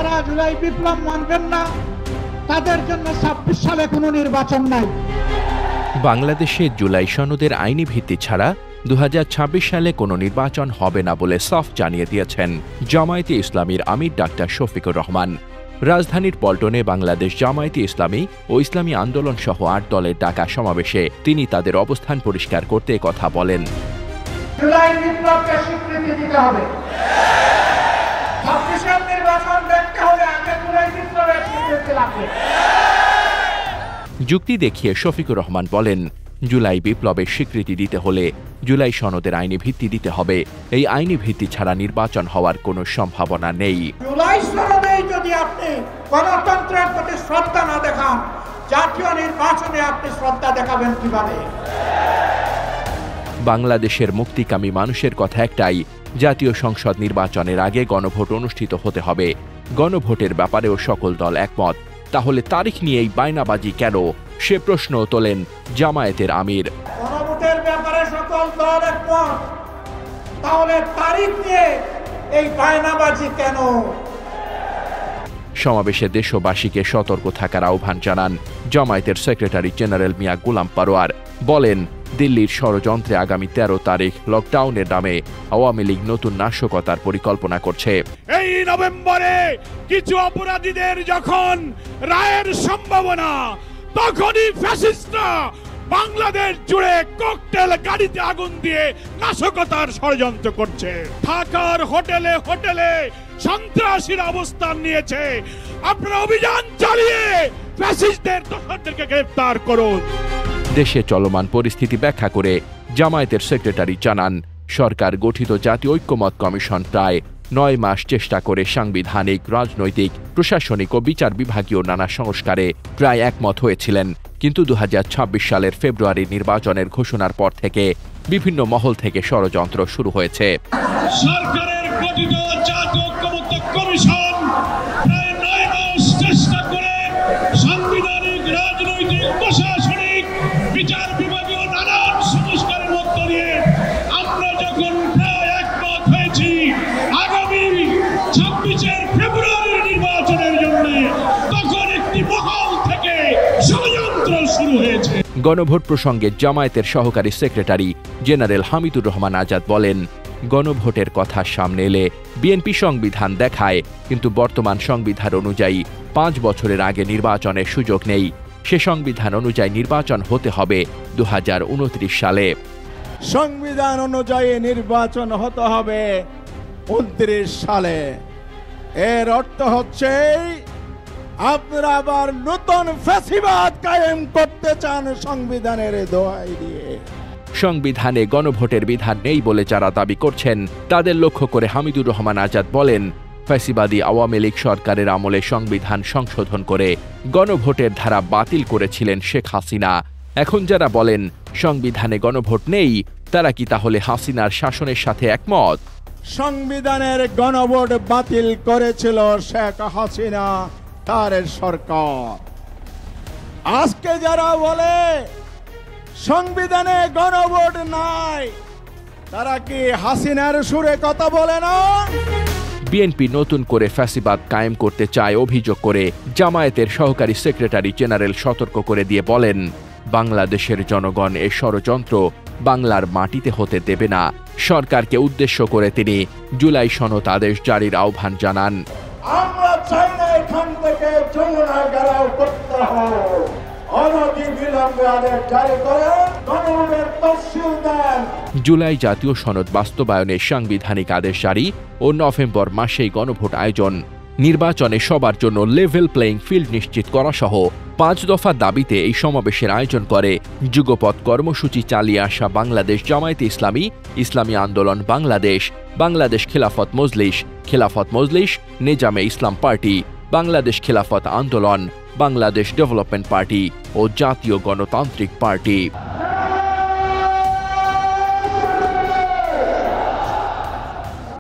যারা জুলাই বিপ্লব মানবেন না তাদের জন্য ২৬ সালে কোনো নির্বাচন নাই। বাংলাদেশে জুলাই সনদের আইনি ভিত্তি ছাড়া ২০২৬ সালে কোনো নির্বাচন হবে না বলে সাফ জানিয়ে দিয়েছেন জামায়াতে ইসলামীর আমির ডাক্তার শফিকুর রহমান। রাজধানীর পল্টনে বাংলাদেশ জামায়াতে ইসলামী ও ইসলামী আন্দোলন সহ ৮ দলের ডাকা সমাবেশে তিনি তাদের অবস্থান পরিষ্কার করতে কথা বলেন। জুলাই বিপ্লবকে স্বীকৃতি দিতে হবে, ২৬ সাল নির্বাচন দেখতে হবে, আগে জুলাই বিপ্লবের স্বীকৃতি লাগবে। যুক্তি দেখিয়ে শফিকুর রহমান বলেন, জুলাই বিপ্লবের স্বীকৃতি দিতে হলে জুলাই সনদের আইনি ভিত্তি দিতে হবে। এই আইনি ভিত্তি ছাড়া নির্বাচন হওয়ার কোনো সম্ভাবনা নেই। জুলাই সনদেই যদি আপনি গণতন্ত্রের প্রতি শ্রদ্ধা না দেখান, জাতীয় নির্বাচনে আপনি শ্রদ্ধা দেখাবেন কিভাবে? বাংলাদেশের মুক্তিকামী মানুষের কথা একটাই, জাতীয় সংসদ নির্বাচনের আগে গণভোট অনুষ্ঠিত হতে হবে। গণভোটের ব্যাপারেও সকল দল একমত। তাহলে তারিখ নিয়ে এই বায়নাবাজি কেন, সে প্রশ্ন তোলেন জামায়াতের আমির। গণভোটের ব্যাপারে সকল দল একমত, তাহলে তারিখ নিয়ে এই বায়নাবাজি কেন? সমাবেশে দেশবাসীকে সতর্ক থাকার আহ্বান জানান জামায়াতের সেক্রেটারি জেনারেল মিয়া গোলাম পারোয়ার। বলেন, দিল্লির ষড়যন্ত্রে আগামী ১৩ তারিখ লকডাউনের নামে আওয়ামী লীগ নতুন নাশকতার পরিকল্পনা করছে। এই নভেম্বরে কিছু অপরাধীদের যখন রায়ের সম্ভাবনা, তখনই ফ্যাসিস্টরা বাংলাদেশ জুড়ে ককটেল গাড়িতে আগুন দিয়ে নাশকতার ষড়যন্ত্র করছে। ঢাকার হোটেলে হোটেলে সন্ত্রাসীর অবস্থান নিয়েছে। আপনারা অভিযান চালিয়ে ফ্যাসিস্টদের দোষরদেরকে গ্রেফতার করুন। দেশে চলমান পরিস্থিতি ব্যাখ্যা করে জামায়াতের সেক্রেটারি জানান, সরকার গঠিত জাতীয় ঐক্যমত কমিশন প্রায় ৯ মাস চেষ্টা করে সাংবিধানিক, রাজনৈতিক, প্রশাসনিক ও বিচার বিভাগীয় নানা সংস্কারে প্রায় একমত হয়েছিলেন। কিন্তু ২০২৬ সালের ফেব্রুয়ারি নির্বাচনের ঘোষণার পর থেকে বিভিন্ন মহল থেকে ষড়যন্ত্র শুরু হয়েছে। সরকারের গঠিত জাতীয় ঐক্যমত্য কমিশন প্রায় ৯ মাস চেষ্টা করে সাংবিধানিক, রাজনৈতিক, প্রশাসনিক, বিচার বিভাগীয় নানান সংস্কারের মধ্য দিয়ে আমরা যখন প্রায় একমত হয়েছি আগামী ২৬ ফেব্রুয়ারির নির্বাচনের জন্য, তখন একটি মহল থেকে ষড়যন্ত্র শুরু হয়েছে। গণভোট প্রসঙ্গে জামায়াতের সহকারী সেক্রেটারি জেনারেল হামিদুর রহমান আজাদ বলেন, গণভোটের কথা সামনে এলে বিএনপি সংবিধান দেখায়, কিন্তু বর্তমান সংবিধান অনুযায়ী ৫ বছরের আগে নির্বাচনের সুযোগ নেই। সে সংবিধান অনুযায়ী নির্বাচন হতে হবে ২০২৯ সালে। সংবিধান অনুযায়ী নির্বাচন হতে হবে ২৯ সালে। এর অর্থ হচ্ছে আপনারা আবার নতুন ফ্যাসিবাদ কায়েম করতে চান সংবিধানের দোহাই দিয়ে। সংবিধানে গণভোটের বিধান নেই বলে যারা দাবি করছেন তাদের লক্ষ্য করে হামিদুর রহমান আজাদ বলেন, ফ্যাসিবাদী আওয়ামী লীগ সরকারের আমলে সংবিধান সংশোধন করে গণভোটের ধারা বাতিল করেছিলেন শেখ হাসিনা। এখন যারা বলেন সংবিধানে গণভোট নেই, তারা কি তাহলে হাসিনার শাসনের সাথে একমত? সংবিধানের গণভোট বাতিল করেছিল শেখ হাসিনা, তার সরকার। আজকে যারা বলে সংবিধানে গণভোট নাই, তারা কি হাসিনার সুরে কথা বলে না? বিএনপি নতুন করে ফ্যাসিবাদ কায়েম করতে চায় অভিযোগ করে জামায়াতের সহকারী সেক্রেটারি জেনারেল সতর্ক করে দিয়ে বলেন, বাংলাদেশের জনগণ এ ষড়যন্ত্র বাংলার মাটিতে হতে দেবে না। সরকারকে উদ্দেশ্য করে তিনি জুলাই সনদ আদেশ জারির আহ্বান জানান। আমরা চাই না এখান থেকে যমুনা গেরাও করতে হবে, অনতিবিলম্বে আদেশ জারি করে গণভোটের তফসিল দেন। জুলাই জাতীয় সনদ বাস্তবায়নে সাংবিধানিক আদেশ জারি ও নভেম্বর মাসেই গণভোট আয়োজন, নির্বাচনে সবার জন্য লেভেল প্লেইং ফিল্ড নিশ্চিত করা সহ ৫ দফা দাবিতে এই সমাবেশের আয়োজন করে যুগপৎ কর্মসূচি চালিয়ে আসা বাংলাদেশ জামায়াতে ইসলামী, ইসলামী আন্দোলন বাংলাদেশ, বাংলাদেশ খেলাফত মজলিস, নিজামে ইসলাম পার্টি, বাংলাদেশ খেলাফত আন্দোলন, বাংলাদেশ ডেভেলপমেন্ট পার্টি ও জাতীয় গণতান্ত্রিক পার্টি।